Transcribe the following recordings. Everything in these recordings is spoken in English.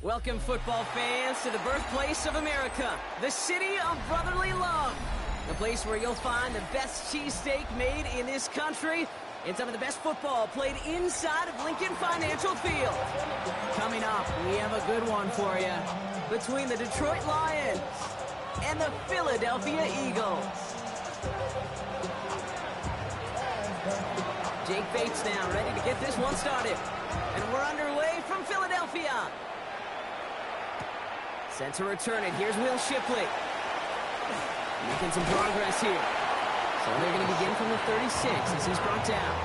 Welcome, football fans, to the birthplace of America, the city of brotherly love. The place where you'll find the best cheesesteak made in this country and some of the best football played inside of Lincoln Financial Field. Coming up, we have a good one for you between the Detroit Lions and the Philadelphia Eagles. Jake Bates now ready to get this one started. And we're underway from Philadelphia. Set to return it. Here's Will Shipley. Making some progress here. So they're going to begin from the 36 as he's brought down.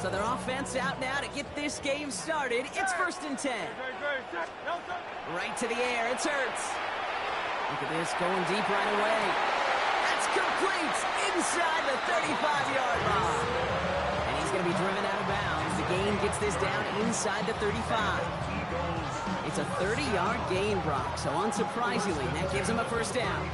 So their offense out now to get this game started. It's 1st and 10. Right to the air. It's Hurts. Look at this, going deep right away. That's complete inside the 35-yard line. And he's going to be driven out of bounds. The gain gets this down inside the 35. It's a 30-yard gain, Brock, so unsurprisingly, that gives him a first down.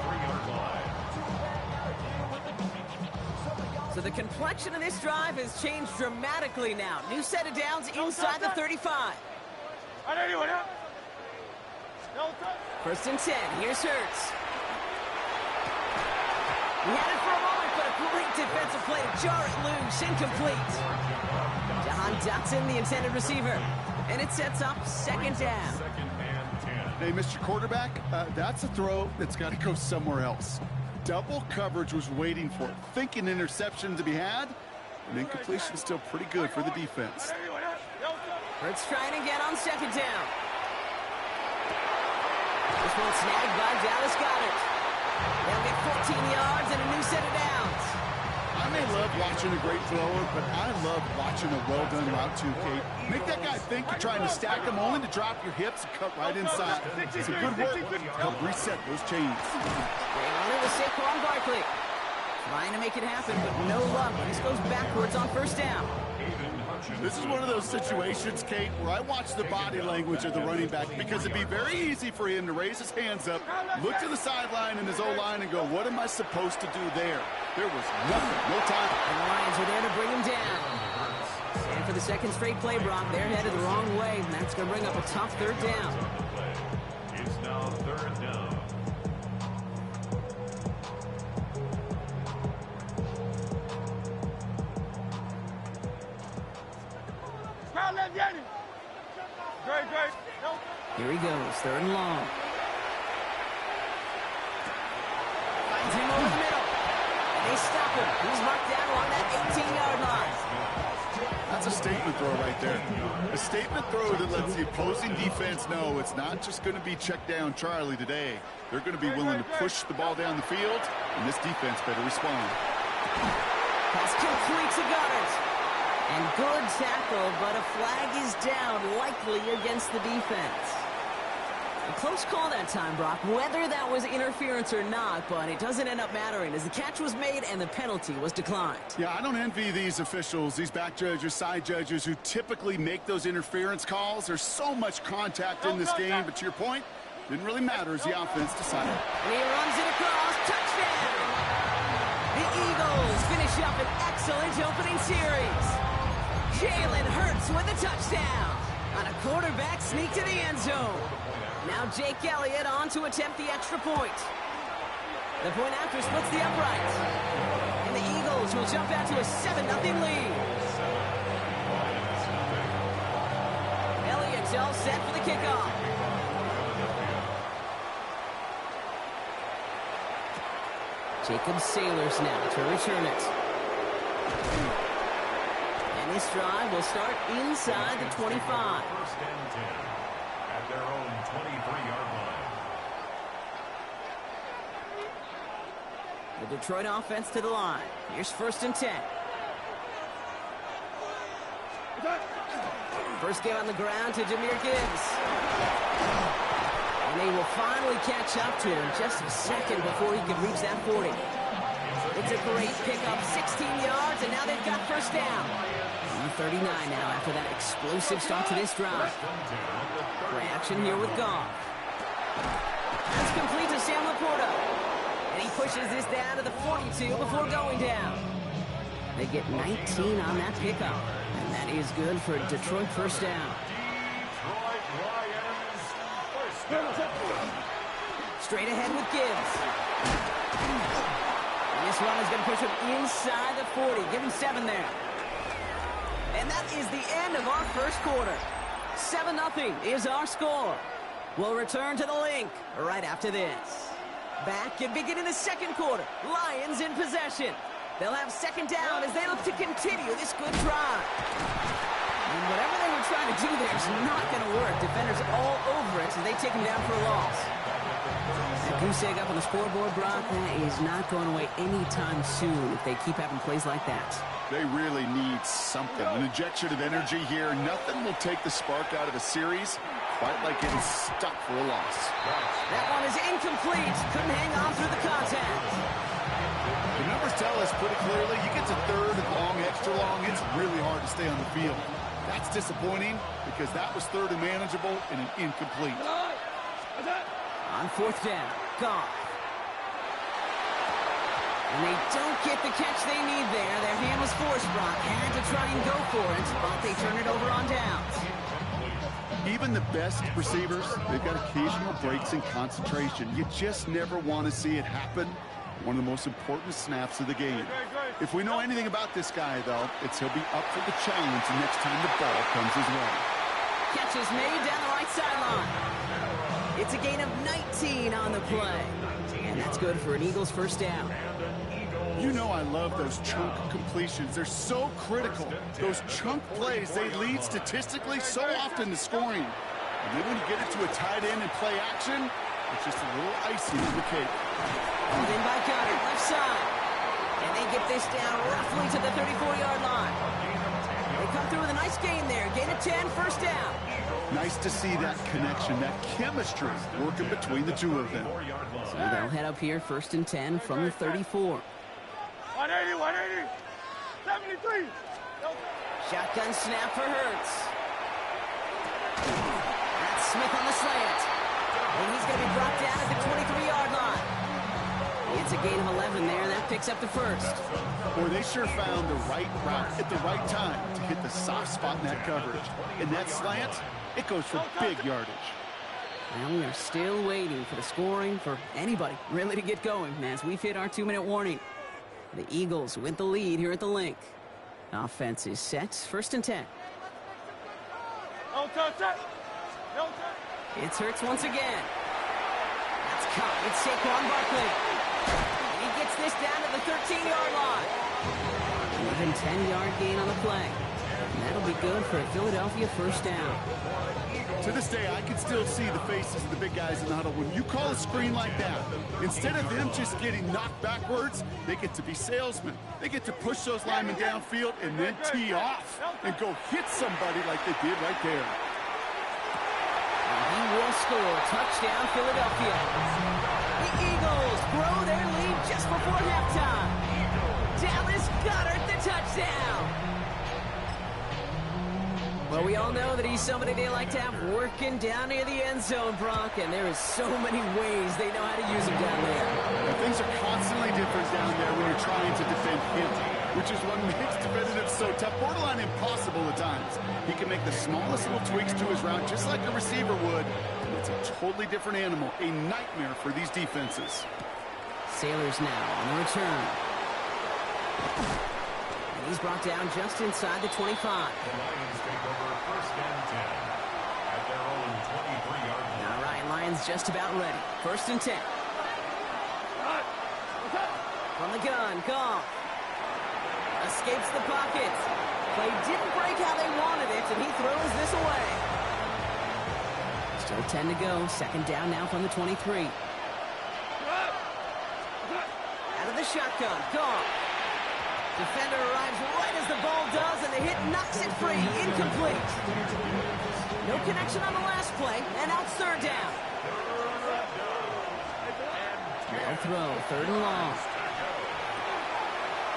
So the complexion of this drive has changed dramatically now. New set of downs inside the 35. 1st and 10. Here's Hurts. He had it for a moment, but a great defensive play to jar it loose. Incomplete. Jahan Dotson, the intended receiver. And it sets up 2nd down. Hey, Mr. Quarterback, that's a throw that's got to go somewhere else. Double coverage was waiting for it. Thinking interception to be had, and incompletion still pretty good for the defense. Hurts trying again on 2nd down. This one snagged by Dallas Goedert. They'll get 14 yards and a new set of downs. I may love watching a great thrower, but I love watching a well-done route too, Kate. Make that guy think you're trying to stack him only to drop your hips and cut right inside. It's a good work to help reset those chains. Bring on it with Saquon Barkley. Trying to make it happen, but no luck. This goes backwards on 1st down. This is one of those situations, Kate, where I watch the body language of the running back because it'd be very easy for him to raise his hands up, look to the sideline in his O-line and go, what am I supposed to do there? There was nothing, no time. And the Lions are there to bring him down. And for the 2nd straight play, Brock, they're headed the wrong way, and that's going to bring up a tough 3rd down. It's now 3rd down. Here he goes, 3rd and long. Finds him over the middle. And they stop him. He's marked down along that 18-yard line. That's a statement throw right there. A statement throw that lets the opposing defense know it's not just going to be check down Charlie today. They're going to be willing to push the ball down the field, and this defense better respond. Pass complete to Goedert. And good tackle, but a flag is down, likely against the defense. A close call that time, Brock, whether that was interference or not, but it doesn't end up mattering as the catch was made and the penalty was declined. Yeah, I don't envy these officials, these back judges, side judges who typically make those interference calls. There's so much contact in this game, but to your point, didn't really matter as the offense decided. And he runs it across, touchdown! The Eagles finish up an excellent opening series. Jalen Hurts with a touchdown on a quarterback sneak to the end zone. Now Jake Elliott on to attempt the extra point. The point after splits the uprights. And the Eagles will jump out to a 7-0 lead. Elliott's all set for the kickoff. Jacob Sailors now to return it. And this drive will start inside the 25. 1st and 10 at their own 23-yard line. The Detroit offense to the line. Here's 1st and 10. First game on the ground to Jahmyr Gibbs. And they will finally catch up to him just a second before he can reach that 40. It's a great pickup, 16 yards, and now they've got 1st down. 39 now after that explosive start to this drive. Play action here with Goff. That's complete to Sam Laporta. And he pushes this down to the 42 before going down. They get 19 on that pickup. And that is good for Detroit first down. Detroit Lions first down. Straight ahead with Gibbs. And this run is going to push him inside the 40. Give him 7 there. And that is the end of our first quarter. 7-0 is our score. We'll return to the link right after this. Back and beginning the second quarter. Lions in possession. They'll have second down as they look to continue this good drive. And whatever they were trying to do there is not going to work. Defenders all over it, so they take him down for a loss. That goose egg up on the scoreboard, Brock, that is not going away anytime soon if they keep having plays like that. They really need something. An injection of energy here. Nothing will take the spark out of a series quite like getting stuck for a loss. That one is incomplete. Couldn't hang on through the contact. The numbers tell us pretty clearly, you get to third and long, extra long, it's really hard to stay on the field. That's disappointing because that was third and manageable and an incomplete. On fourth down, Goff. And they don't get the catch they need there. Their hand was forced, Brock. Had to try and go for it, but they turn it over on downs. Even the best receivers, they've got occasional breaks in concentration. You just never want to see it happen. One of the most important snaps of the game. If we know anything about this guy, though, it's he'll be up for the challenge next time the ball comes his way. Catch is made down the right sideline. It's a gain of 19 on the play. And that's good for an Eagles first down. You know I love those chunk completions. They're so critical. Those chunk plays, they lead statistically so often to scoring. And then when you get it to a tight end and play action, it's just a little icing on the cake. Pulled in by Goddard, left side. And they get this down roughly to the 34-yard line. They come through with a nice gain there. Gain of 10, first down. Nice to see that connection, that chemistry working between the two of them. So they'll head up here, first and 10 from the 34. 180, 73. Shotgun snap for Hurts. That's Smith on the slant. And he's going to be brought down at the 23-yard line. It's a gain of 11 there, and that picks up the first. Boy, they sure found the right route at the right time to hit the soft spot in that coverage. And that slant, it goes for big yardage. Well, we are still waiting for the scoring for anybody really to get going as we've hit our 2-minute warning. The Eagles with the lead here at the link. Offense is set, first and 10. It's Hurts once again. That's caught. It's Saquon Barkley. And he gets this down to the 13-yard line. Even 10-yard gain on the play. And that'll be good for a Philadelphia first down. To this day, I can still see the faces of the big guys in the huddle. When you call a screen like that, instead of them just getting knocked backwards, they get to be salesmen. They get to push those linemen downfield and then tee off and go hit somebody like they did right there. And he will score. Touchdown, Philadelphia. The Eagles grow their lead just before halftime. Dallas Goedert, the touchdown. Well, we all know that he's somebody they like to have working down near the end zone, Brock, and there is so many ways they know how to use him down there. And things are constantly different down there when you're trying to defend him, which is what makes defending him so tough, borderline impossible at times. He can make the smallest little tweaks to his route just like a receiver would. It's a totally different animal, a nightmare for these defenses. Sailors now on the return. And he's brought down just inside the 25. The Lions take over first and 10 at their own 23-yard line. All right, Lions just about ready. First and 10. From the gun, Goff. Escapes the pocket. Play didn't break how they wanted it, and he throws this away. Still 10 to go. Second down now from the 23. Out of the shotgun, Goff. Defender arrives right as the ball does, and the hit knocks it free. Incomplete. No connection on the last play, and out third down. They'll throw, third and long.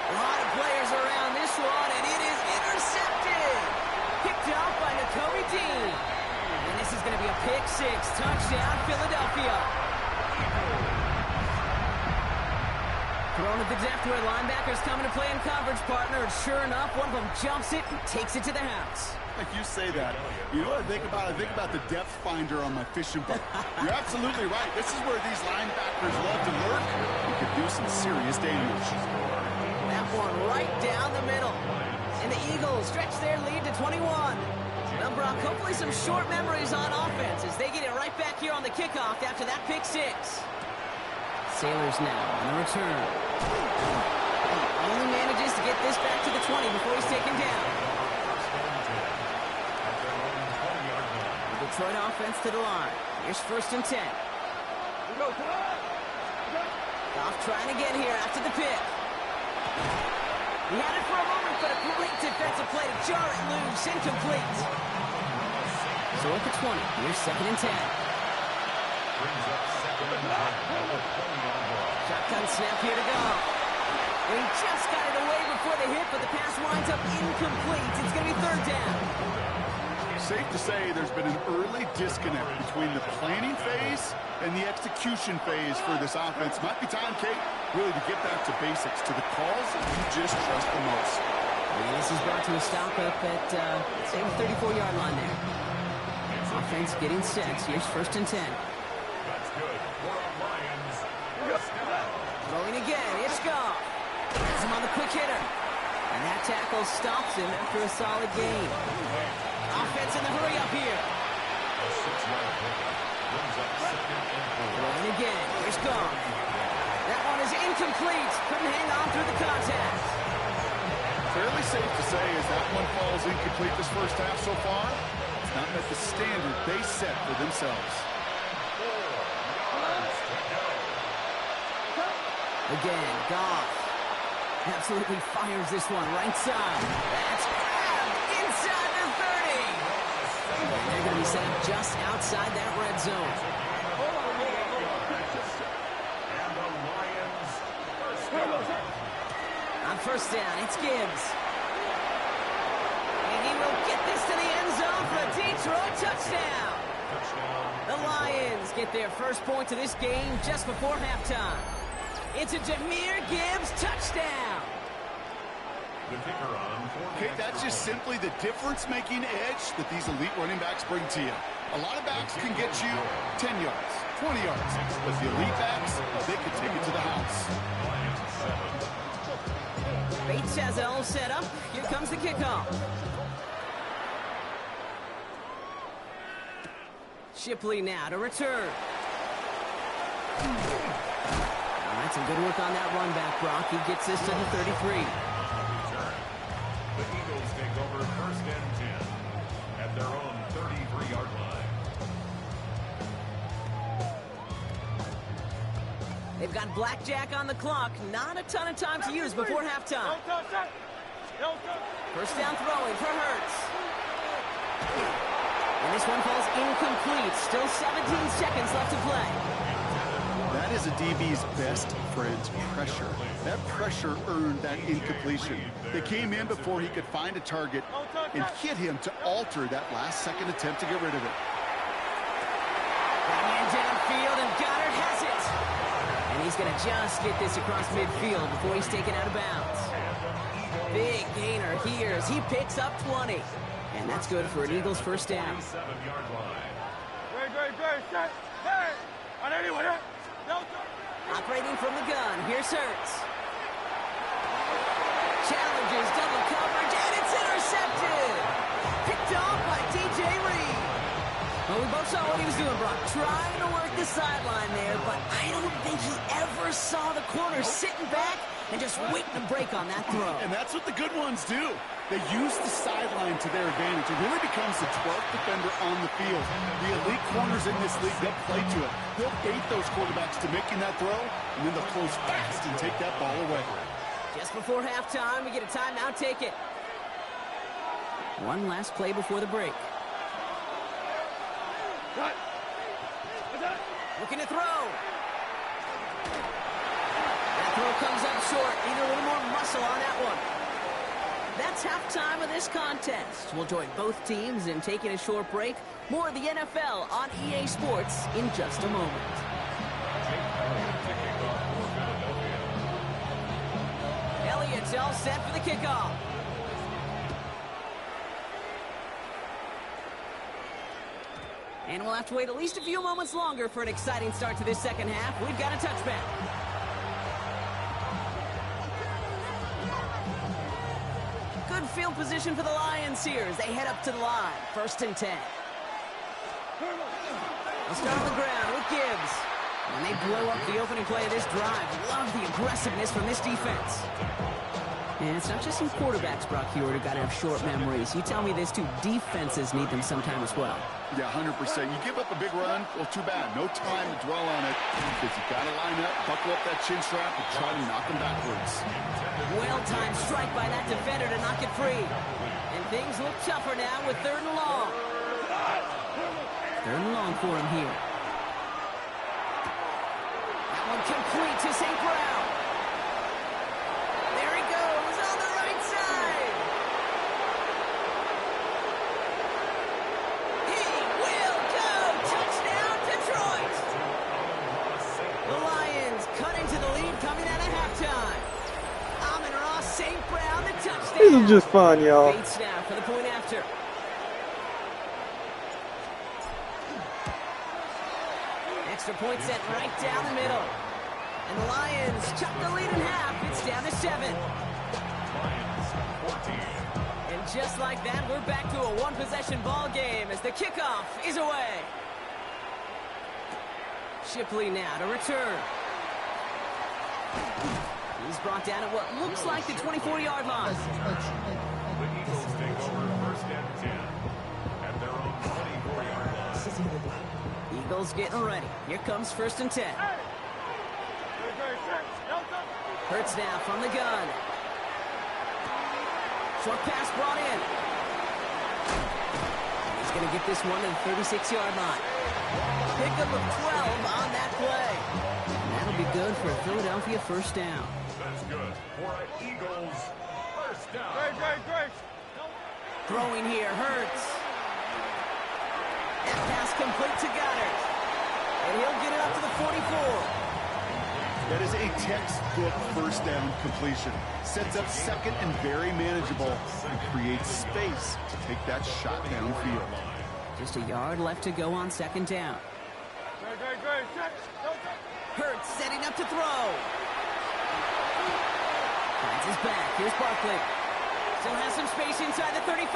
A lot of players around this one, and it is intercepted. Picked up by Nakobe Dean. And this is going to be a pick six. Touchdown, Philadelphia. Thrown at the depth where linebackers coming to play in coverage, partner. And sure enough, one of them jumps it and takes it to the house. You say that. You know what I think about? I think about the depth finder on my fishing boat. You're absolutely right. This is where these linebackers love to lurk. You could do some serious damage. That one right down the middle. And the Eagles stretch their lead to 21. Well, Brock, hopefully some short memories on offense as they get it right back here on the kickoff after that pick six. Sailors now on the return. Only manages to get this back to the 20 before he's taken down. The Detroit offense to the line. Here's 1st and 10. Goff trying to get here after the pick. He had it for a moment, but a great defensive play to jar it loose. Incomplete. So at the 20, here's 2nd and 10. Shotgun snap here to go. And he just got it away before the hit, but the pass winds up incomplete. It's going to be 3rd down. Safe to say there's been an early disconnect between the planning phase and the execution phase for this offense. Might be time, Kate, really to get back to basics, to the calls that you just trust the most. And this is brought to a stop up at, say, the 34-yard line there. Offense getting set. Here's 1st and 10. That's good. Lions. Throwing again. It's Goff. Has him on the quick hitter. And that tackle stops him after a solid gain. Offense in the hurry up here. Throwing again. Here's Goff. That one is incomplete. Couldn't hang on through the contact. Fairly safe to say as that one falls incomplete this first half so far, it's not met the standard they set for themselves. Again, Goff absolutely fires this one right side. That's grabbed inside the 30. And they're going to be set up just outside that red zone. On 1st down, it's Gibbs. And he will get this to the end zone for a Detroit touchdown. The Lions get their first point of this game just before halftime. It's a Jahmyr Gibbs touchdown. Okay, that's just simply the difference-making edge that these elite running backs bring to you. A lot of backs can get you 10 yards, 20 yards, but the elite backs, they can take it to the house. Bates has it all set up. Here comes the kickoff. Shipley now to return. That's some good work on that run back, Brock. He gets this to the 33. The Eagles take over 1st and 10 at their own 33-yard line. They've got blackjack on the clock. Not a ton of time to use before halftime. 1st down throwing for Hurts. And this one falls incomplete. Still 17 seconds left to play. That is a DB's best friend, pressure. That pressure earned that incompletion. They came in before he could find a target and hit him to alter that last-second attempt to get rid of it. Man downfield, and Goddard has it. And he's going to just get this across midfield before he's taken out of bounds. Big gainer here as he picks up 20. And that's good for an Eagles 1st down. Operating from the gun, here's Hurts. Challenges double coverage, and it's intercepted. Picked off by DJ Reed. Well, we both saw what he was doing, Brock. Trying to work the sideline there, but I don't think he ever saw the corner sitting back and just waiting to break on that throw. And that's what the good ones do. They use the sideline to their advantage. It really becomes the 12th defender on the field. The elite corners in this league, they'll play to it. They'll bait those quarterbacks to making that throw, and then they'll close fast and take that ball away. Just before halftime, we get a timeout. Take it. One last play before the break. Looking to throw. That throw comes up short. Need a little more muscle on that one. That's halftime of this contest. We'll join both teams in taking a short break. More of the NFL on EA Sports in just a moment. Elliott's all set for the kickoff. And we'll have to wait at least a few moments longer for an exciting start to this second half. We've got a touchback. Good field position for the Lions here as they head up to the line. 1st and 10. They'll start on the ground with Gibbs. And they blow up the opening play of this drive. Love the aggressiveness from this defense. And it's not just some quarterbacks, Brock Hewitt, who got to have short memories. You tell me this too, defenses need them sometime as well. Yeah, 100%. You give up a big run, well, too bad. No time to dwell on it because you got to line up, buckle up that chin strap, and try to knock them backwards. Well-timed strike by that defender to knock it free. And things look tougher now with 3rd and long. 3rd and long for him here. That one complete to St. Brown. There he goes on the right side. He will go. Touchdown, Detroit. The Lions cut into the lead coming out of halftime. Amon-Ra St. Brown, the touchdown. This is just fun, y'all. Bates now for the point after. Extra point set right down the middle. And the Lions chop the lead in half. It's down to 7. And just like that, we're back to a one-possession ball game as the kickoff is away. Shipley now to return. He's brought down at what looks like the 24-yard line. The Eagles take over 1st and 10 at their own 24-yard line. Eagles getting ready. Here comes 1st and 10. Hurts now from the gun. Short pass brought in. He's going to get this one to the 36-yard line. Pickup of 12 on that play. And that'll be good for a Philadelphia 1st down. That's good for an Eagles 1st down. Throwing here, Hurts. And pass complete to Goddard. And he'll get it up to the 44. That is a textbook 1st down completion. Sets up 2nd and very manageable and creates space to take that shot downfield. Just a yard left to go on 2nd down. Hurts setting up to throw. Finds his back. Here's Barkley. Still has some space inside the 35.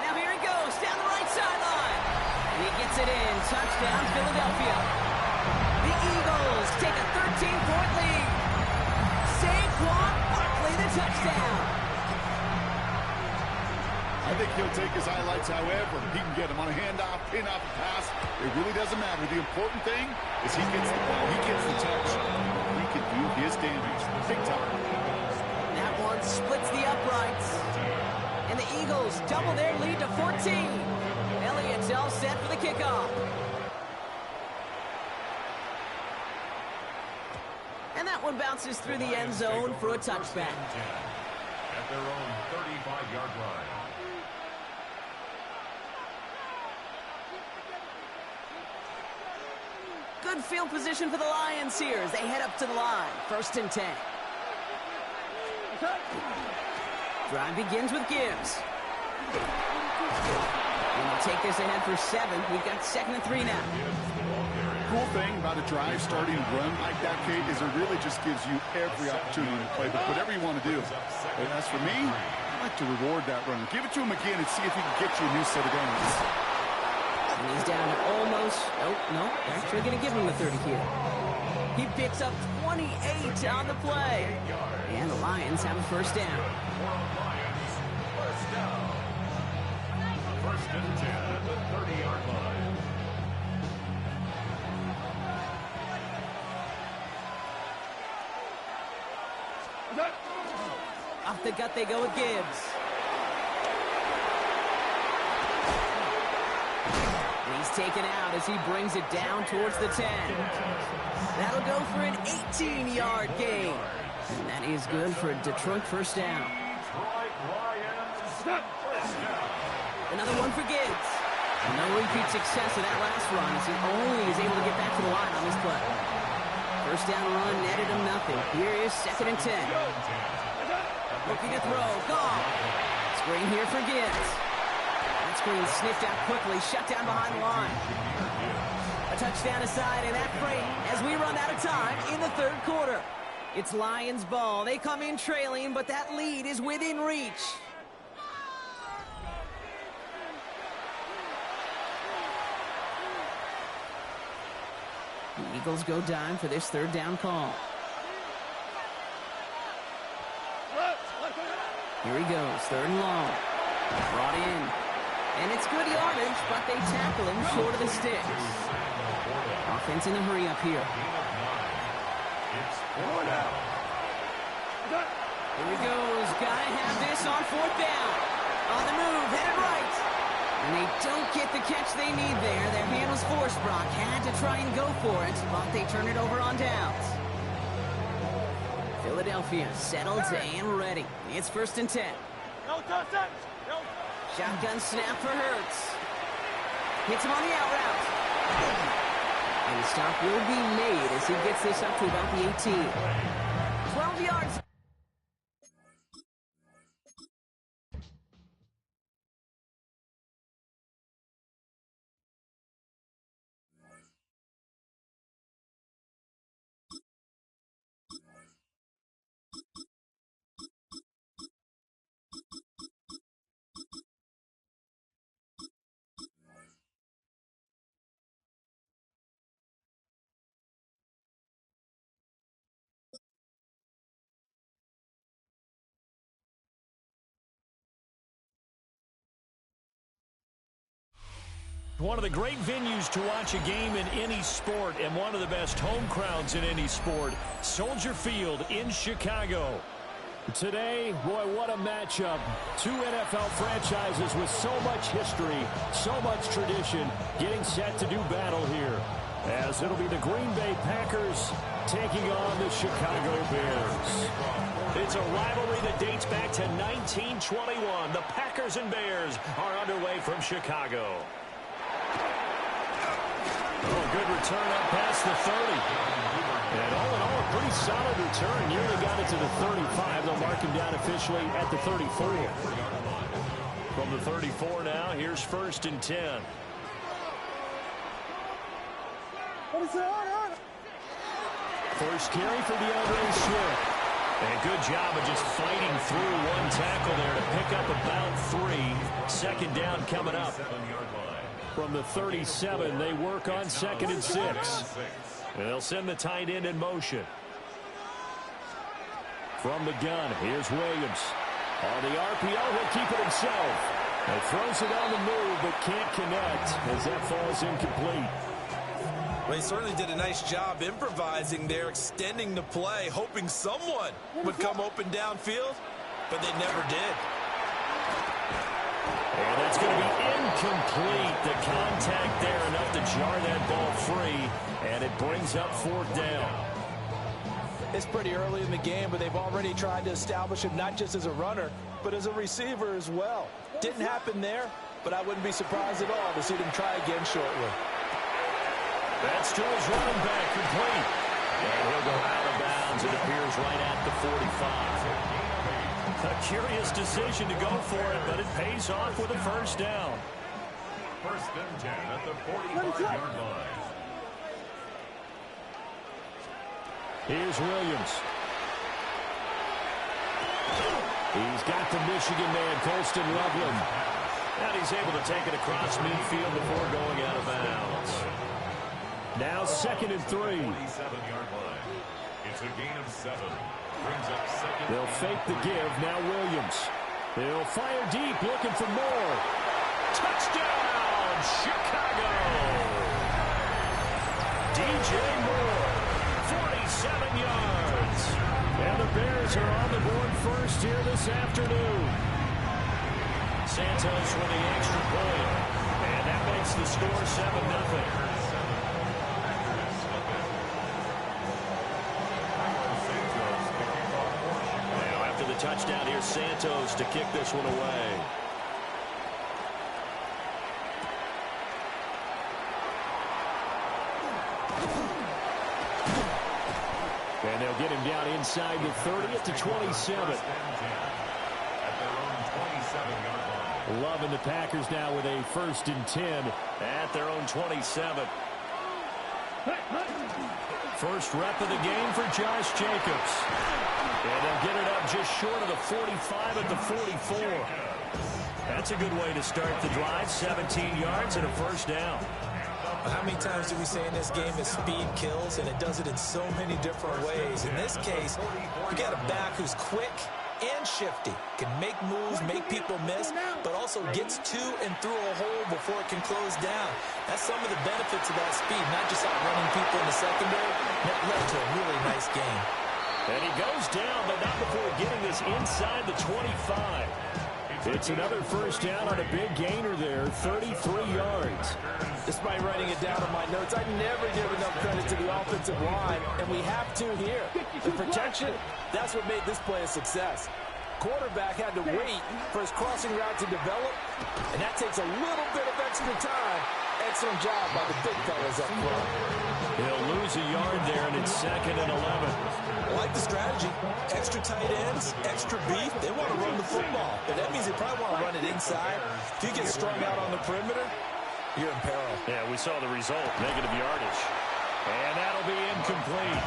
Now here he goes down the right sideline. And he gets it in. Touchdown, Philadelphia. The Eagles take a 13-point lead. Saquon Barkley, the touchdown. I think he'll take his highlights however he can get them on a handoff, pin off a pass. It really doesn't matter. The important thing is he gets the ball, he gets the touch. He can do his damage. Big time. That one splits the uprights. And the Eagles double their lead to 14. Elliott's all set for the kickoff. And that one bounces through the end zone for a touchback. At their own 35-yard line. Good field position for the Lions here as they head up to the line. 1st and 10. Drive begins with Gibbs. And they'll take this ahead for 7. We've got 2nd and 3 now. Cool thing about a drive starting run like that, Kate, is it really just gives you every opportunity to play whatever you want to do. But as for me, I like to reward that runner. Give it to him again and see if he can get you a new set of downs. And he's down to almost, no, actually going to give him the 30 here. He picks up 28 on the play. And the Lions have a 1st down. 1st and 10 at the 30-yard line. Off the gut they go with Gibbs. And he's taken out as he brings it down towards the 10. That'll go for an 18-yard gain. And that is good for a Detroit 1st down. Another one for Gibbs. No repeat success of that last run as he only is able to get back to the line on this play. First down run netted him nothing. Here is 2nd and 10. Looking to throw. Gone. Screen here for Gibbs. That screen sniffed out quickly. Shut down behind the line. A touchdown aside, and that freight as we run out of time in the 3rd quarter. It's Lions ball. They come in trailing, but that lead is within reach. The Eagles go dime for this 3rd down call. Here he goes, 3rd and long. Brought in. And it's good yardage, but they tackle him short of the sticks. Offense in a hurry up here. Here he goes. Gotta have this on 4th down. On the move, headed right. And they don't get the catch they need there. Their hand was forced, Brock. Had to try and go for it, but they turn it over on downs. Philadelphia settled and ready. It's 1st and 10. No touchdown. No. Shotgun snap for Hurts. Hits him on the out route. And the stop will be made as he gets this up to about the 18. 12 yards. One of the great venues to watch a game in any sport and one of the best home crowds in any sport, Soldier Field in Chicago. Today, boy, what a matchup. 2 NFL franchises with so much history, so much tradition, getting set to do battle here. As it'll be the Green Bay Packers taking on the Chicago Bears. It's a rivalry that dates back to 1921. The Packers and Bears are underway from Chicago. Oh, good return up past the 30. And all in all, a pretty solid return. Nearly got it to the 35. They'll mark him down officially at the 34. From the 34 now, here's 1st and 10. First carry for DeAndre Swift. And good job of just fighting through one tackle there to pick up about 3. 2nd down coming up. From the 37, they work on 2nd and 6. And they'll send the tight end in motion. From the gun, here's Williams. On the RPO, he'll keep it himself. And throws it on the move, but can't connect as that falls incomplete. Well, he certainly did a nice job improvising there, extending the play, hoping someone would come open downfield, but they never did. And that's going to be incomplete. The contact there enough to jar that ball free, and it brings up 4th down. It's pretty early in the game, but they've already tried to establish him not just as a runner, but as a receiver as well. Didn't happen there, but I wouldn't be surprised at all to see them try again shortly. That's to his running back, complete. And he'll go out of bounds. It appears right at the 45. A curious decision to go for it, but it pays off with a 1st down. 1st and 10 at the 45-yard line. Here's Williams. He's got the Michigan man, Colston Loveland. And he's able to take it across midfield before going out of bounds. Now 2nd and 3. 27-yard line. It's a gain of 7. Brings up 2nd. They'll fake the give. Now Williams. They'll fire deep, looking for more. Touchdown, Chicago! DJ Moore, 47 yards. And the Bears are on the board first here this afternoon. Santos with the extra point. And that makes the score 7-0. Touchdown, here's Santos to kick this one away. And they'll get him down inside the 30 at the 27. Loving the Packers now with a 1st and 10 at their own 27. First rep of the game for Josh Jacobs. And they'll get it up just short of the 45 at the 44. That's a good way to start the drive. 17 yards and a 1st down. How many times do we say in this game that speed kills, and it does it in so many different ways? In this case, you got a back who's quick and shifty, can make moves, make people miss, but also gets to and through a hole before it can close down. That's some of the benefits of that speed, not just outrunning people in the secondary. That led to a really nice game. And he goes down, but not before getting this inside the 25. It's another 1st down on a big gainer there, 33 yards. Despite writing it down on my notes, I never give enough credit to the offensive line, and we have to here. The protection, that's what made this play a success. Quarterback had to wait for his crossing route to develop, and that takes a little bit of extra time. Excellent job by the big fellas up front. He'll lose a yard there, and it's 2nd and 11. I like the strategy. Extra tight ends, extra beef. They want to run the football, but that means they probably want to run it inside. If you get strung out on the perimeter, you're in peril. Yeah, we saw the result, negative yardage. And that'll be incomplete.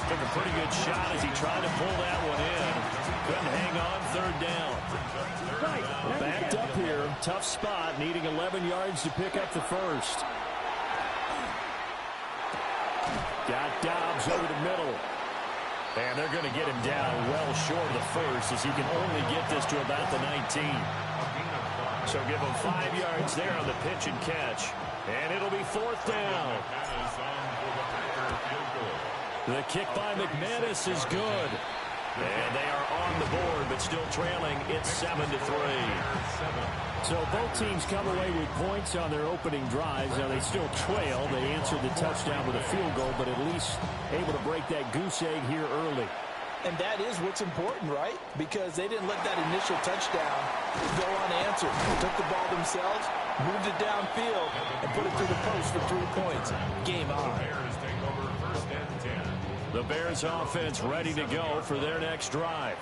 Took a pretty good shot as he tried to pull that one in. Couldn't hang on, 3rd down. Backed up here, tough spot, needing 11 yards to pick up the 1st. Got Dobbs over the middle. And they're going to get him down well short of the 1st as he can only get this to about the 19. So give him 5 yards there on the pitch and catch. And it'll be 4th down. The kick by McManus is good. And they are on the board, but still trailing. It's 7-3. So both teams come away with points on their opening drives. Now they still trail. They answered the touchdown with a field goal, but at least able to break that goose egg here early. And that is what's important, right? Because they didn't let that initial touchdown go unanswered. They took the ball themselves, moved it downfield, and put it through the post for 3 points. Game on. The Bears offense ready to go for their next drive.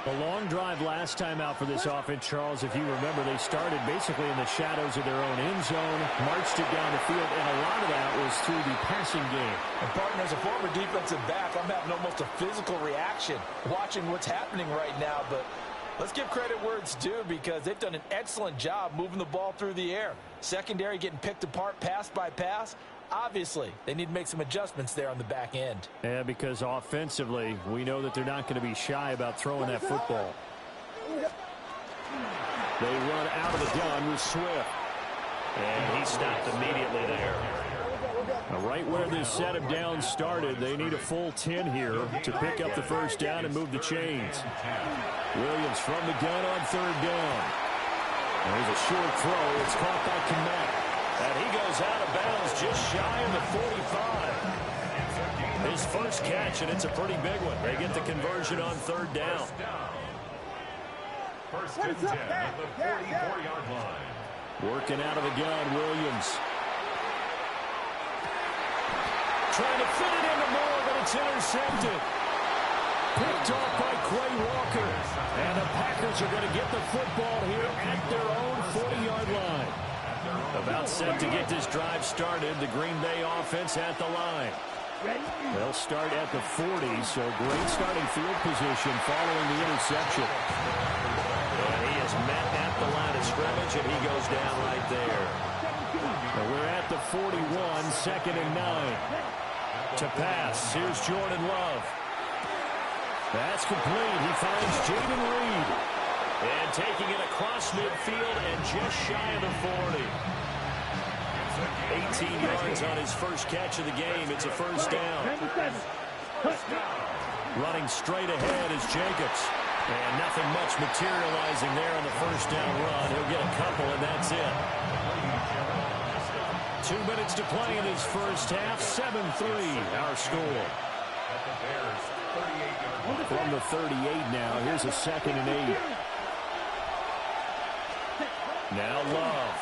A long drive last time out for this offense, Charles. If you remember, they started basically in the shadows of their own end zone, marched it down the field, and a lot of that was through the passing game. And partner, as a former defensive back, I'm having almost a physical reaction watching what's happening right now. But let's give credit where it's due, because they've done an excellent job moving the ball through the air. Secondary getting picked apart pass by pass. Obviously, they need to make some adjustments there on the back end. Yeah, because offensively, we know that they're not going to be shy about throwing that football. They run out of the gun with Swift. And he stopped immediately there. Now, right where this set of downs started, they need a full 10 here to pick up the 1st down and move the chains. Williams from the gun on 3rd down. There's a short throw. It's caught by Kmet. And he goes out of bounds just shy of the 45. His first catch, and it's a pretty big one. They get the conversion on 3rd down. 1st and 10 at the 44-yard line. Working out of the gun, Williams. Trying to fit it into Moore, but it's intercepted. Picked off by Quay Walker. And the Packers are going to get the football here at their own 40-yard line. About set to get this drive started, the Green Bay offense at the line. They'll start at the 40, so great starting field position following the interception. And he is met at the line of scrimmage, and he goes down right there. And we're at the 41, 2nd and 9. To pass, here's Jordan Love. That's complete. He finds Jaden Reed. And taking it across midfield and just shy of the 40. 18 yards on his first catch of the game. It's a 1st down. Running straight ahead is Jacobs. And nothing much materializing there on the 1st down run. He'll get a couple, and that's it. 2 minutes to play in his first half. 7-3, our score. From the 38 now, here's a 2nd and 8. Now Love.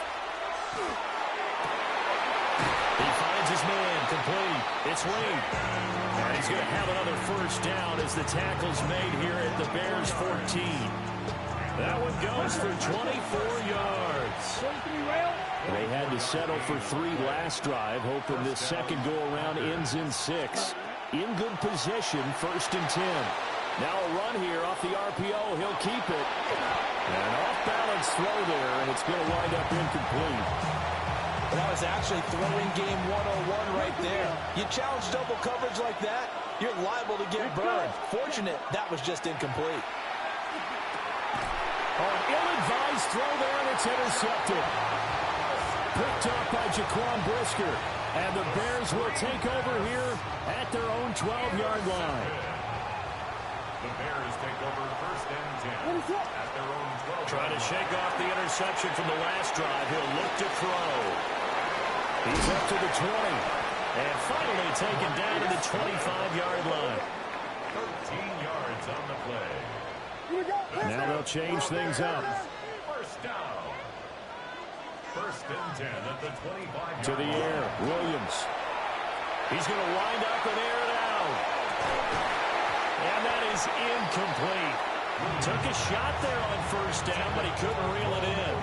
He finds his man, complete. It's Lee. And he's going to have another first down as the tackle's made here at the Bears 14. That one goes for 24 yards. They had to settle for 3 last drive, hoping this second go-around ends in 6. In good position, 1st and 10. Now a run here off the RPO. He'll keep it. An off-balance throw there, and it's going to wind up incomplete. That was actually throwing game 101 right there. You challenge double coverage like that, you're liable to get burned. Fortunate that was just incomplete. An ill-advised throw there, and it's intercepted. Picked up by Jaquan Brisker. And the Bears will take over here at their own 12-yard line. The Bears take over 1st and 10 at their own 12. Trying to shake off the interception from the last drive. He'll look to throw. He's up to the 20. And finally taken down to the 25-yard line. 13 yards on the play. Now they'll change things up. First down. 1st and 10 at the 25. To the air, Williams. He's going to wind up and air it out. And that is incomplete. Took a shot there on 1st down, but he couldn't reel it in.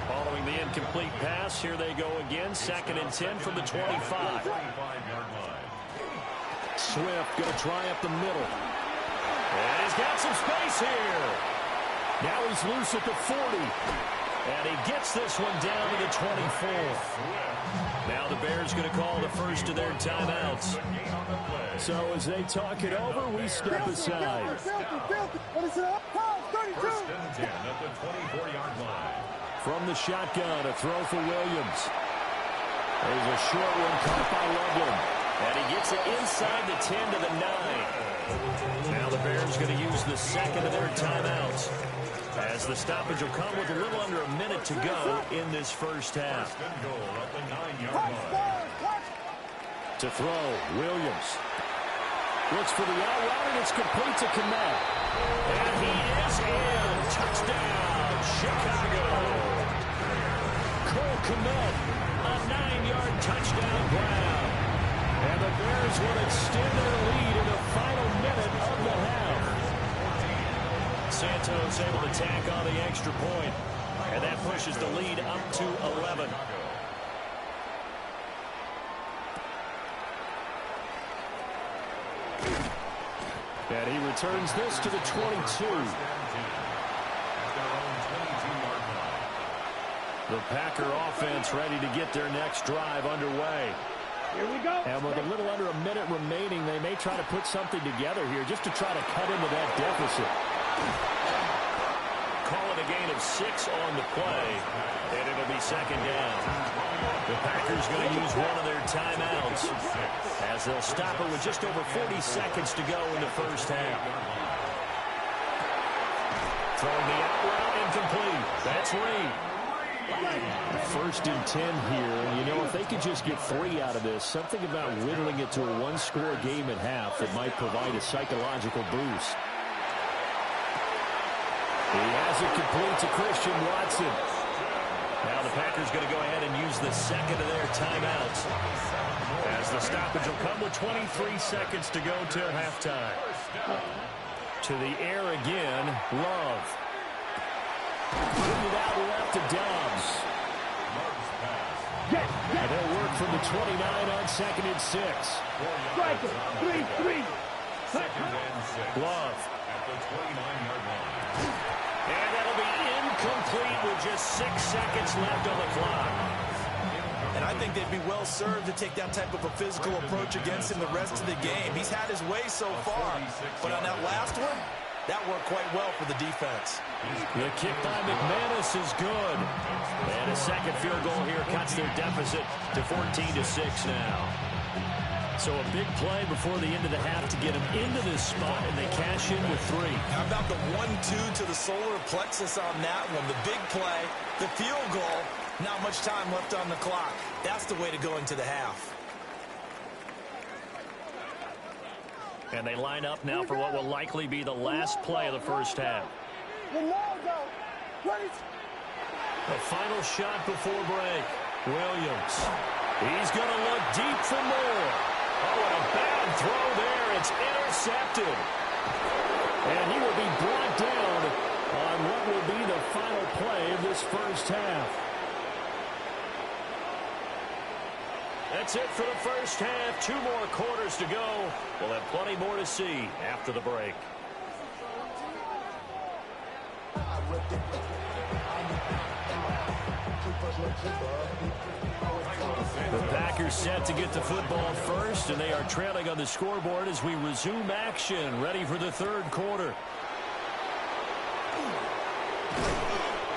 Following the incomplete pass, here they go again. 2nd and 10 from the 25. Swift going to try up the middle. And he's got some space here. Now he's loose at the 40. And he gets this one down to the 24. Now the Bears going to call the first of their timeouts. So as they talk it over, we step aside. 1st and 10 at the 24-yard line. From the shotgun, a throw for Williams. There's a short one caught by Loveland. And he gets it inside the 10 to the 9. Now the Bears going to use the second of their timeouts, as the stoppage will come with a little under a minute to go in this first half. To throw, Williams. Looks for the out route, and it's complete to Kmet. And he is in. Touchdown, Chicago. Cole Kmet, a 9-yard touchdown grab. And the Bears will extend their lead in the final minute of the half. Santos able to tack on the extra point, and that pushes the lead up to 11. And he returns this to the 22. The Packer offense ready to get their next drive underway. Here we go. And with a little under a minute remaining, they may try to put something together here just to try to cut into that deficit. Call it a gain of 6 on the play, and it'll be 2nd down. The Packers going to use one of their timeouts, as they'll stop it with just over 40 seconds to go in the first half. Throwing the out route incomplete. That's Reed. 1st and 10 here. You know, if they could just get 3 out of this, something about whittling it to a 1-score game at half that might provide a psychological boost. He has it complete to Christian Watson. Now the Packers going to go ahead and use the second of their timeouts, as the stoppage will come with 23 seconds to go till halftime. To the air again, Love. Putting it out left to Dobbs. And they'll work from the 29 on 2nd and 6. Strike it. 3-3. Love. At the 29-yard line. And that'll be incomplete with just 6 seconds left on the clock. And I think they'd be well served to take that type of a physical approach against him the rest of the game. He's had his way so far, but on that last one, that worked quite well for the defense. The kick by McManus is good. And a second field goal here cuts their deficit to 14-6 now. So a big play before the end of the half to get them into this spot, and they cash in with 3. How about the 1-2 to the solar plexus on that one? The big play, the field goal, not much time left on the clock. That's the way to go into the half. And they line up now for what will likely be the last play of the first half. The final shot before break. Williams. He's going to look deep for more. throw there. It's intercepted. And he will be brought down on what will be the final play of this first half. That's it for the first half. 2 more quarters to go. We'll have plenty more to see after the break. The Packers set to get the football first, and they are trailing on the scoreboard as we resume action, ready for the third quarter.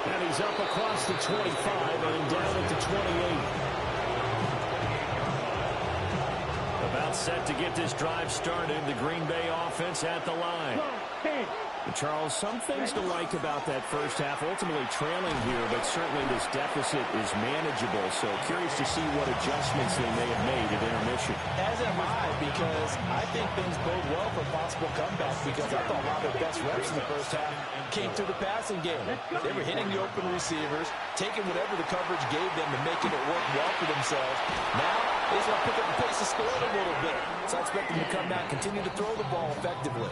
And he's up across the 25 and down at the 28. About set to get this drive started, the Green Bay offense at the line. Charles, some things to like about that first half. Ultimately trailing here, but certainly this deficit is manageable. So curious to see what adjustments they may have made at intermission. As am I, because I think things bode well for possible comeback, because I thought a lot of their best reps in the first half came through the passing game. They were hitting the open receivers, taking whatever the coverage gave them and making it work well for themselves. Now, they just want to pick up the pace of scoring a little bit. So I expect them to come out and continue to throw the ball effectively.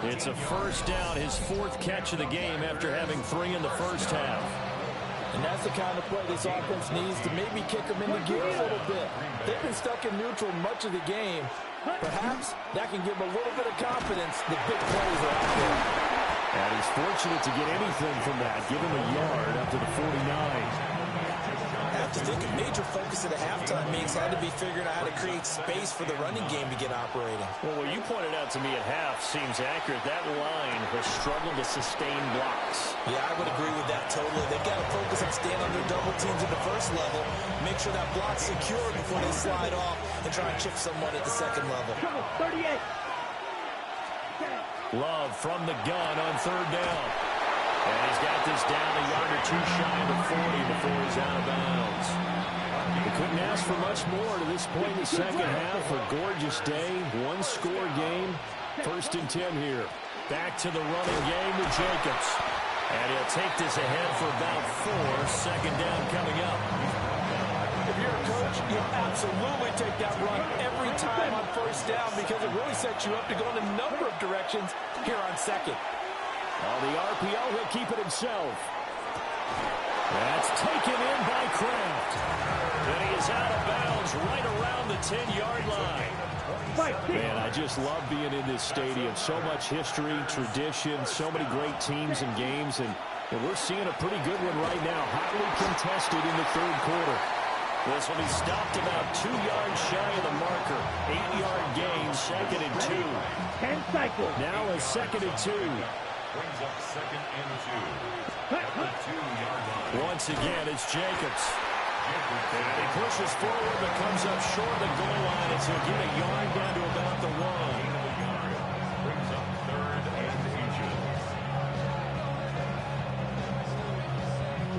It's a first down, his 4th catch of the game after having 3 in the first half. And that's the kind of play this offense needs to maybe kick them into gear a little bit. They've been stuck in neutral much of the game. Perhaps that can give them a little bit of confidence. The big plays are out there. And he's fortunate to get anything from that. Give him a yard up to the 49. I have to think a major focus at the halftime meetings had to be figuring out how to create space for the running game to get operating. Well, what you pointed out to me at half seems accurate. That line has struggled to sustain blocks. Yeah, I would agree with that totally. They've got to focus on staying on their double teams at the first level, make sure that block's secure before they slide off and try and chip someone at the second level. 38. Love from the gun on 3rd down. And he's got this down a yard or 2 shy of the 40 before he's out of bounds. They couldn't ask for much more to this point in the second half. A gorgeous day, 1-score game. 1st and 10 here. Back to the running game with Jacobs. And he'll take this ahead for about 4. 2nd down coming up. If you're a coach, you'll absolutely take that run every time on 1st down, because it really sets you up to go in a number of directions here on 2nd. On the RPO, he'll keep it himself. That's taken in by Kraft. And he is out of bounds right around the 10-yard line. Man, I just love being in this stadium. So much history, tradition, so many great teams and games. And we're seeing a pretty good one right now. Hotly contested in the 3rd quarter. This will be stopped about 2 yards shy of the marker. 8-yard gain, 2nd and 2. 10 cycles. Now a 2nd and 2. Brings up 2nd and 2. At the 2-yard line. Once again, it's Jacobs. And he pushes forward, but comes up short of the goal line as he'll get a yard down to about the 1. Brings up 3rd and inches.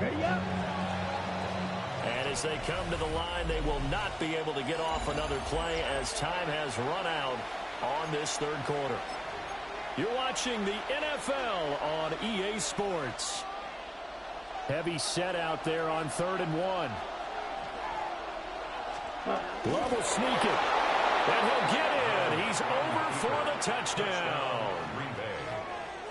Ready up. And as they come to the line, they will not be able to get off another play as time has run out on this 3rd quarter. You're watching the NFL on EA Sports. Heavy set out there on 3rd and 1. Love will sneak it. And he'll get in. He's over for the touchdown.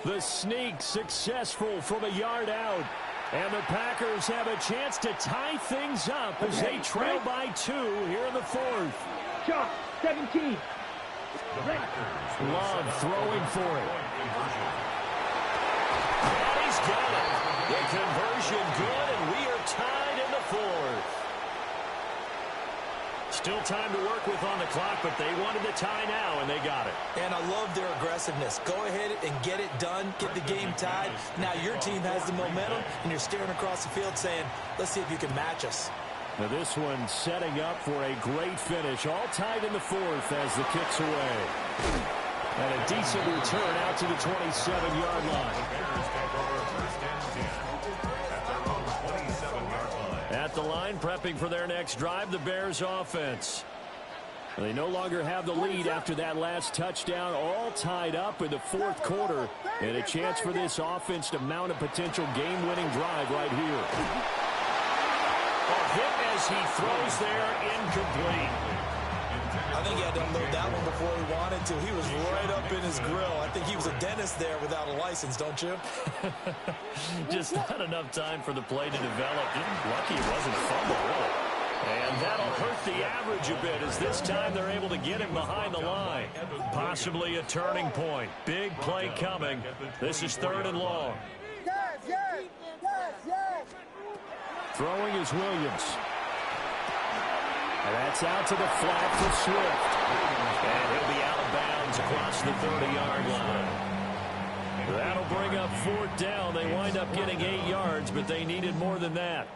The sneak successful from a yard out. And the Packers have a chance to tie things up as they trail by 2 here in the 4th. Shot, 17. Love throwing for it. And he's got it. The conversion good, and we are tied in the 4th. Still time to work with on the clock, but they wanted the tie now, and they got it. And I love their aggressiveness. Go ahead and get it done, get the game tied. Now your team has the momentum, and you're staring across the field saying, let's see if you can match us. Now this one setting up for a great finish. All tied in the 4th as the kick's away. And a decent return out to the 27-yard line. At the line, prepping for their next drive, the Bears offense. They no longer have the lead after that last touchdown. All tied up in the 4th quarter. And a chance for this offense to mount a potential game-winning drive right here. A hit as he throws there, incomplete. I think he had to unload that one before he wanted to. He was right up in his grill. I think he was a dentist there without a license, don't you? Just not enough time for the play to develop. Lucky it wasn't a fumble, really. And that'll hurt the average a bit as this time they're able to get him behind the line. Possibly a turning point. Big play coming. This is 3rd and long. Throwing is Williams. And that's out to the flat for Swift. And he'll be out of bounds across the 30-yard line. That'll bring up 4th down. They wind up getting 8 yards, but they needed more than that.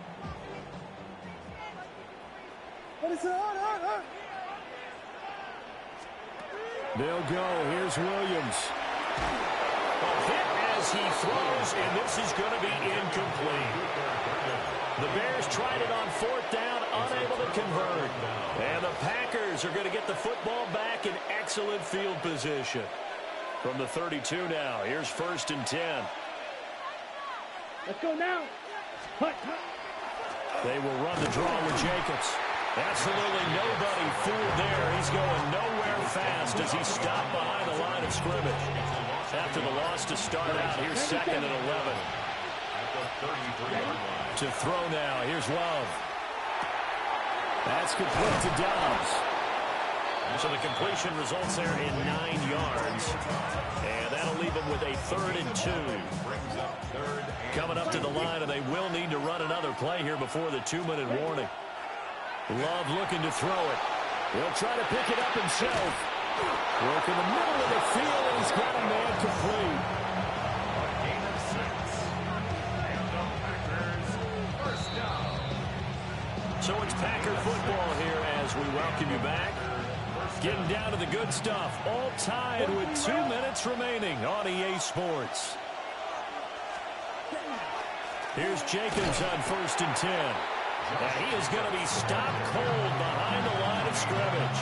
They'll go. Here's Williams. A hit as he throws, and this is going to be incomplete. The Bears tried it on 4th down, unable to convert. And the Packers are going to get the football back in excellent field position. From the 32 now, here's 1st and 10. Let's go now. Hut. They will run the draw with Jacobs. Absolutely nobody fooled there. He's going nowhere fast as he's stopped behind the line of scrimmage. After the loss to start out, here's 2nd and 11. To throw now, here's Love. That's complete to Dobbs. So the completion results there in 9 yards. And that'll leave them with a 3rd and 2. Coming up to the line, and they will need to run another play here before the 2-minute warning. Love looking to throw it. He'll try to pick it up himself. Work in the middle of the field, and he's got a man complete. So it's Packer football here as we welcome you back. Getting down to the good stuff. All tied with 2 minutes remaining on EA Sports. Here's Jacobs on 1st and 10. And he is going to be stopped cold behind the line of scrimmage.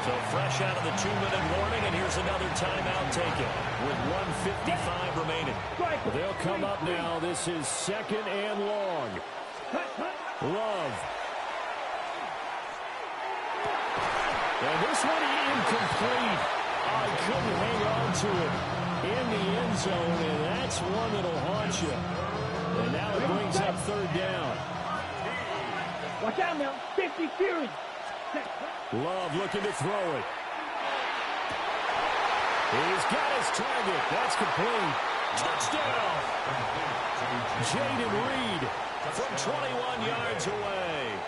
So fresh out of the 2-minute warning, and here's another timeout taken with 1:55 remaining. They'll come up now. This is 2nd and long. Love. And this one incomplete. I couldn't hang on to it in the end zone, and that's one that'll haunt you. And now it brings up 3rd down. Watch out now. 50 Fury. Love looking to throw it. He's got his target. That's complete. Touchdown. Jaden Reed from 21 yards away.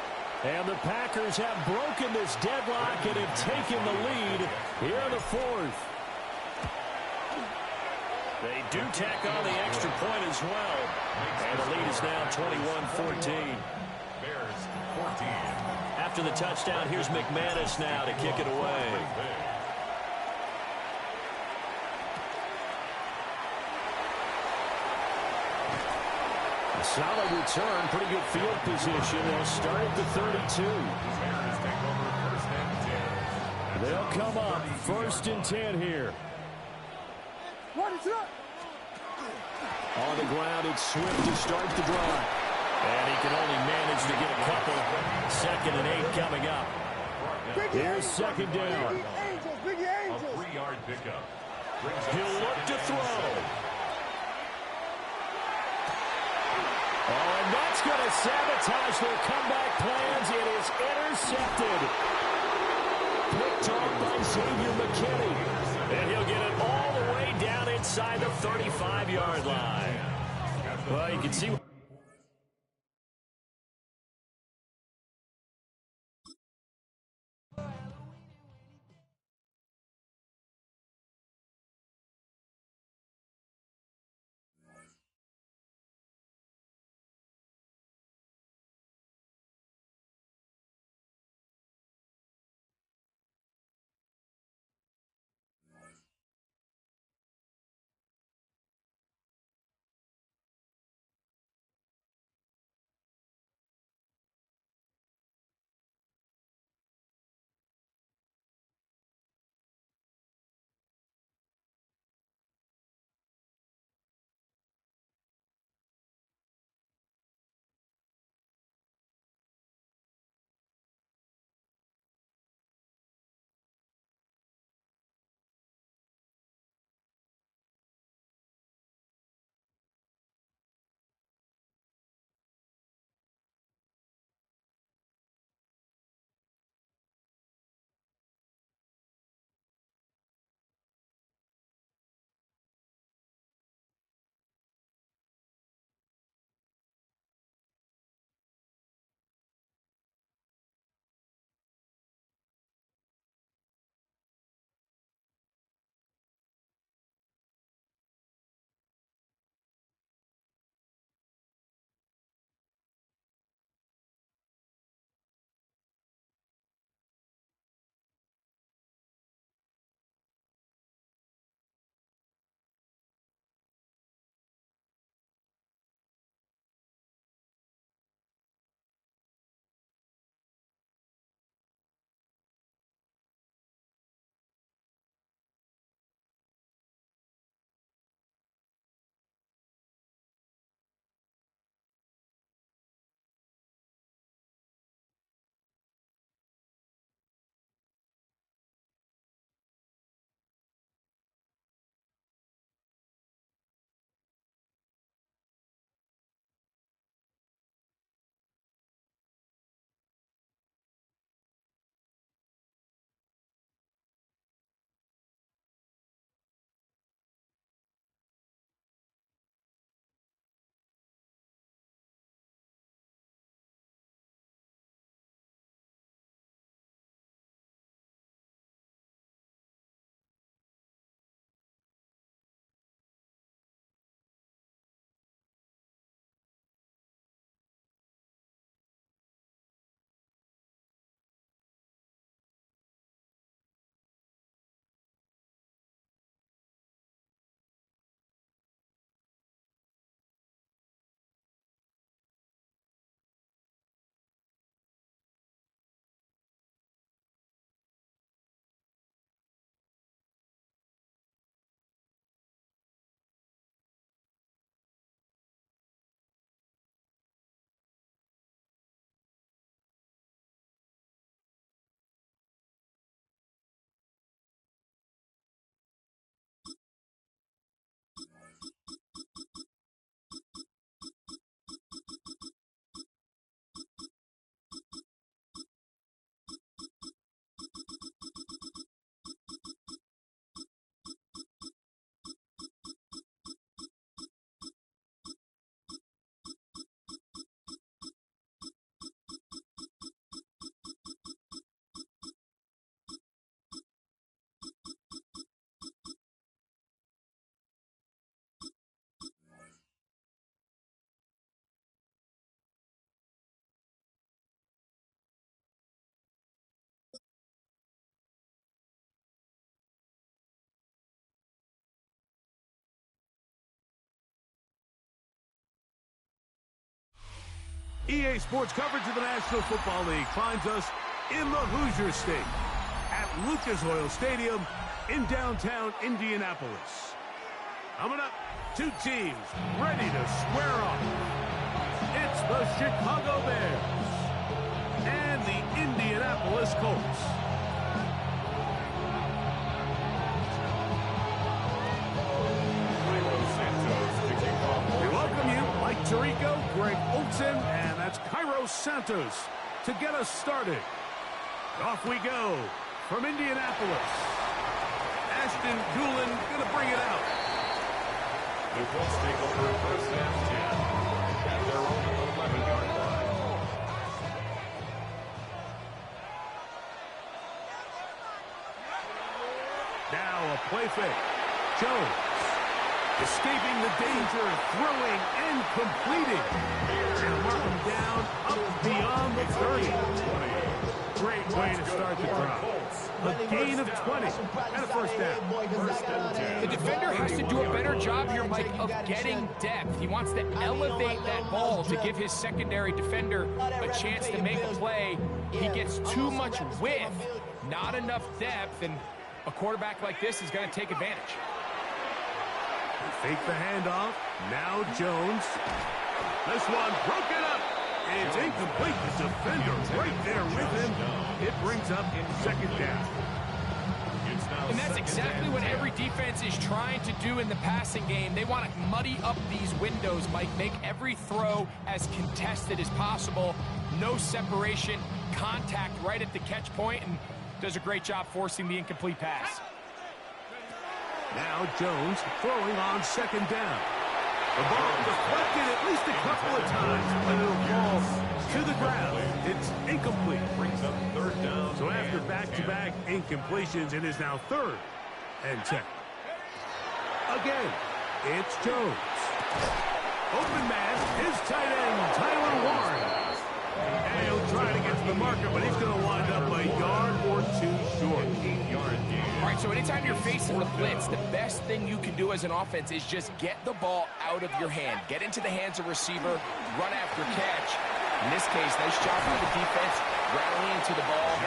And the Packers have broken this deadlock and have taken the lead here in the 4th. They do tack on the extra point as well. And the lead is now 21-14. After the touchdown, here's McManus now to kick it away. A solid return, pretty good field position. They'll start at the 32. They'll come up 1st and 10 here. On the ground, it's Swift to start the drive. And he can only manage to get a couple. 2nd and 8 coming up. Here's 2nd down. A 3-yard pickup. He'll look to throw. Oh, and that's going to sabotage their comeback plans. It is intercepted. Picked off by Xavier McKinney. And he'll get it all the way down inside the 35-yard line. Well, you can see EA Sports coverage of the National Football League finds us in the Hoosier State at Lucas Oil Stadium in downtown Indianapolis. Coming up, two teams ready to square off. It's the Chicago Bears and the Indianapolis Colts. We welcome you, Mike Tirico, Greg Olson, and that's Cairo Santos to get us started. Off we go from Indianapolis. Ashton Doolin going to bring it out. The Colts take over first and 10 at their own 11-yard line. Now a play fake. Jones escaping the danger, throwing and completing. And mark him down up beyond the 30. Great way to start the drive. A gain of 20 and a first down. The defender has to do a better job here, Mike, of getting depth. He wants to elevate that ball to give his secondary defender a chance to make a play. He gets too much width, not enough depth, and a quarterback like this is going to take advantage. Fake the handoff. Now Jones. This one broken up. It's incomplete. The defender right there with him. It brings up second down. And that's exactly what every defense is trying to do in the passing game. They want to muddy up these windows, Mike. Make every throw as contested as possible. No separation, contact right at the catch point, and does a great job forcing the incomplete pass. Now Jones throwing on second down. The ball deflected at least a couple of times, but it'll fall to the ground. It's incomplete. Brings up third down. So after back-to-back incompletions, it is now 3rd and 10. Again, it's Jones. Open man, his tight end, Tyler Warren. And he'll try to get to the marker, but he's going to wind up a yard or two short. 8-yard gain. All right, so anytime you're facing the blitz, the best thing you can do as an offense is just get the ball out of your hand. Get into the hands of receiver, run after catch. In this case, nice job by the defense, rallying into the ball.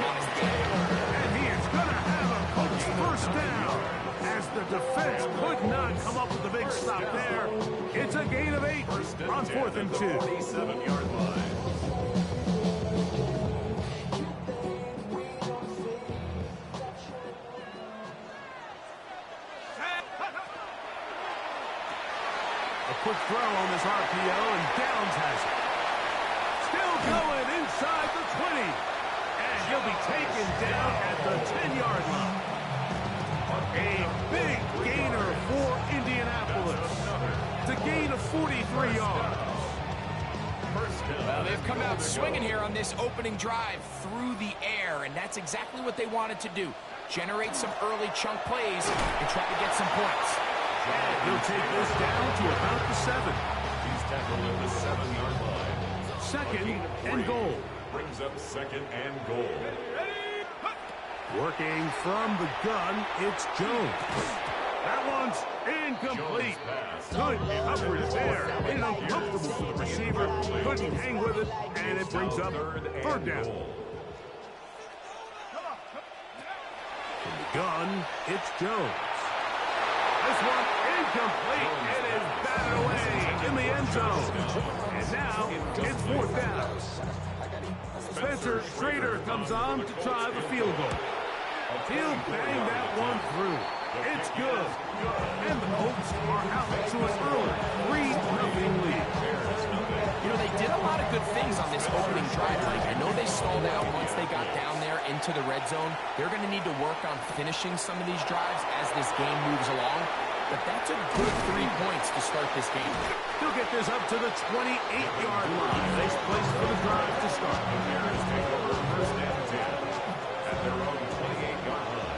Nice game. And he is going to have a Colts first down. As the defense could not come up with a big stop there. It's a gain of 8 on 4th and 2. 47-yard line. Quick throw on this RPO, and Downs has it. Still going inside the 20. And he'll be taken down at the 10-yard line. A big gainer for Indianapolis. It's a gain of 43 yards. Well, they've come out swinging here on this opening drive through the air, and that's exactly what they wanted to do. Generate some early chunk plays and try to get some points. And he'll take this down to about the 7. He's tackled at the 7-yard line. 2nd and goal. Brings up 2nd and goal. Working from the gun, it's Jones. That one's incomplete. Good coverage there. And uncomfortable for the receiver. Couldn't hang with it, and it brings up 3rd down. From the gun, it's Jones. This one incomplete. It is batted away in the end zone. And now it's 4th down. Spencer Schrader comes on to try the field goal. He'll bang that one through. It's good. And the Colts are out to an early 3-0 lead. You know, they did a lot of good things on this opening drive, Mike. I know they stalled out once they got down there into the red zone. They're going to need to work on finishing some of these drives as this game moves along. But that's a good 3 points to start this game. He'll get this up to the 28-yard line. Nice place for the drive to start. The Bears take over first and 10 at their own 28-yard line.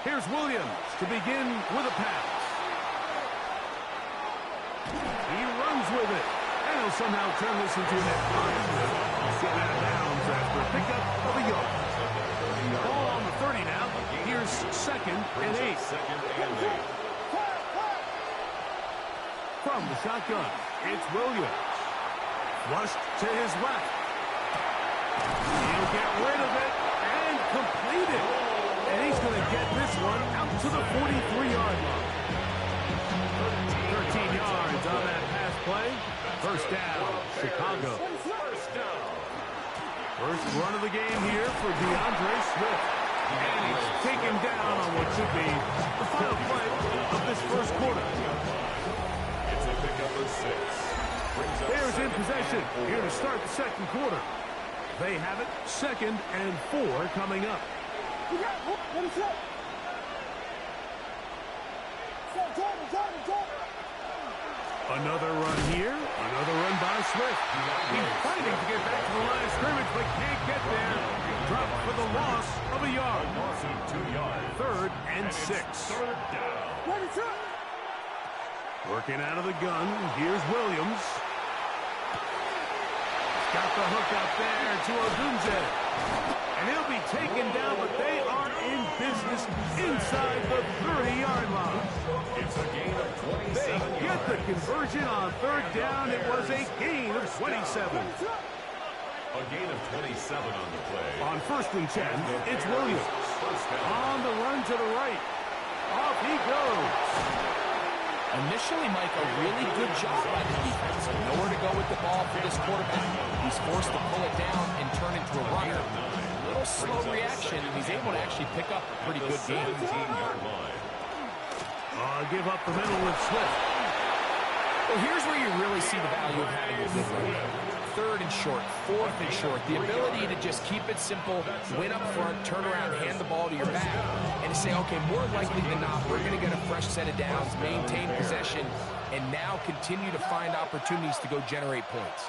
Here's Williams to begin with a pass. He runs with it. And he'll somehow turn this into an positive. Get out of bounds after a pickup of a yard. Ball on the 30 now. Here's 2nd and 8. Second and 8. From From the shotgun, it's Williams. Flushed to his left. He'll get rid of it and complete it. And he's going to get this one out to the 43-yard line. 13 yards on that pass play. First down, Chicago. First run of the game here for DeAndre Swift. And he's taken down on what should be the final play of this first quarter. It's a pickup of 6. Bears in possession here to start the second quarter. They have it 2nd and 4 coming up. Another run here. Another run by Swift. He's fighting to get back to the line of scrimmage, but can't get there. Dropped for the loss of a yard. 2 yards. 3rd and 6. Working out of the gun. Here's Williams. Got the hook up there to Odunze. And he'll be taken down, but they are in business inside the 30-yard line. It's a gain of 27. They get the conversion on 3rd down. It was a gain of 27. A gain of 27 on the play. On 1st and 10, it's Williams. On the run to the right. Off he goes. Initially, Mike, a really good job by the defense. Nowhere to go with the ball for this quarterback. He's forced to pull it down and turn into a runner. Little slow reaction, and he's able to actually pick up a pretty good game. 17-yard line. Give up the middle with Swift. Well, here's where you really see the value of having a good run. 3rd and short, 4th and short. The ability to just keep it simple, win up front, turn around, hand the ball to your back, and to say, okay, more likely than not, we're going to get a fresh set of downs, maintain possession, and now continue to find opportunities to go generate points.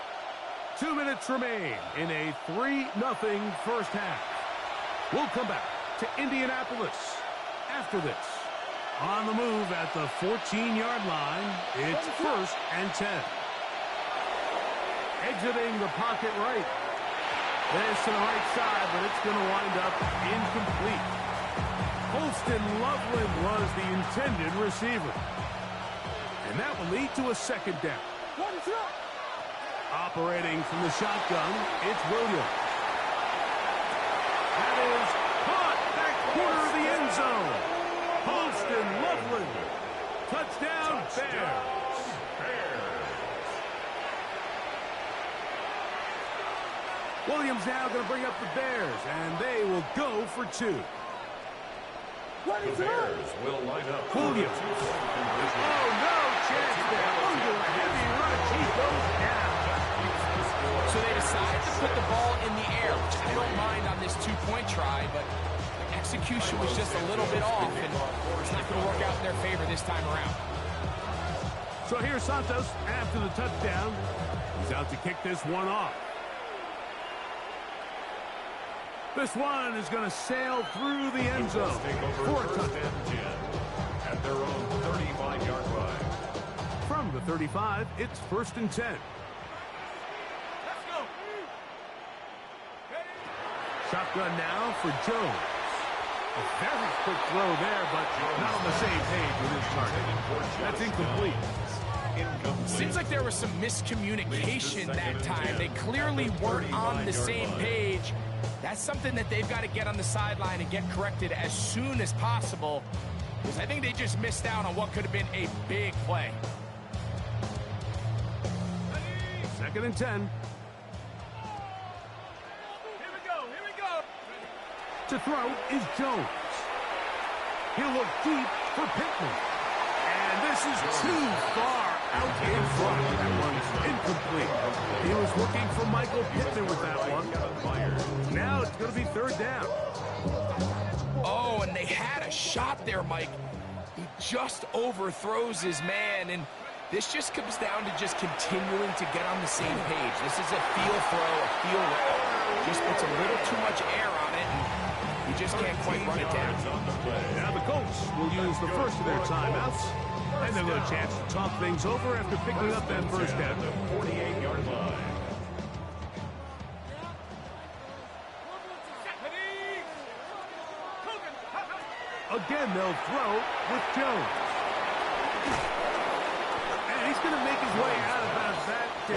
2 minutes remain in a 3-0 first half. We'll come back to Indianapolis after this. On the move at the 14-yard line, it's 1st and 10. Exiting the pocket right. This to the right side, but it's going to wind up incomplete. Holston Loveland was the intended receiver. And that will lead to a 2nd down. Operating from the shotgun, it's Williams. That is caught back corner of the end zone. Holston Loveland. Touchdown, Bears. Williams now going to bring up the Bears, and they will go for 2. The Bears will line up. Williams. Oh, no chance there. Under a heavy rush, he goes down. So they decided to put the ball in the air, which I don't mind on this 2-point try, but execution was just a little bit off, and it's not going to work out in their favor this time around. So here's Santos after the touchdown. He's out to kick this one off. This one is going to sail through the end zone for a touchdown. At their own 35-yard line. From the 35, it's 1st and 10. Shotgun now for Jones. A very quick throw there, but not on the same page with his target. That's incomplete. Seems like there was some miscommunication that time. They clearly weren't on the same page. That's something that they've got to get on the sideline and get corrected as soon as possible, because I think they just missed out on what could have been a big play. 2nd and 10. Here we go. To throw is Jones. He'll look deep for Pittman. And this is too far out in front. That one's incomplete. He was looking for Michael Pittman with that one. Now it's going to be 3rd down. Oh, and they had a shot there, Mike. He just overthrows his man, and this just comes down to just continuing to get on the same page. This is a feel throw, a feel route. Just puts a little too much air on it, and you just can't quite run it down. Now the Colts will use the first of their timeouts, and they'll get a chance to talk things over after picking up that first down. 48-yard line. Again, they'll throw with Jones. And he's he's going to make his way out of bounds. That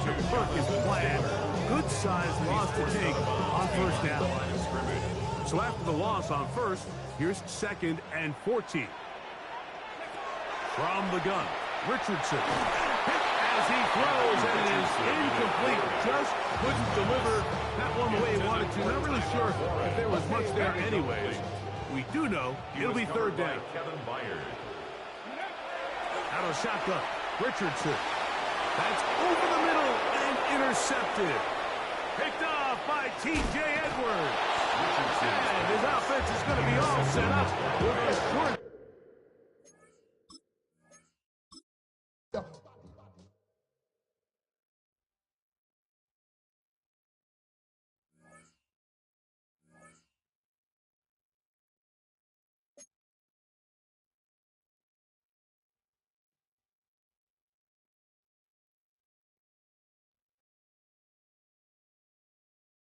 not the perfect plan. Good size loss to take on first down. So after the loss on first, here's 2nd and 14. From the gun, Richardson. As he throws, and it is incomplete. Just couldn't deliver that one the way he wanted to. Not really sure if there was much there anyways. We do know it'll be 3rd down. Out of shotgun, Richardson. That's over the middle and intercepted. Picked off by T.J. Edwards. And his offense is going to be all set up with a short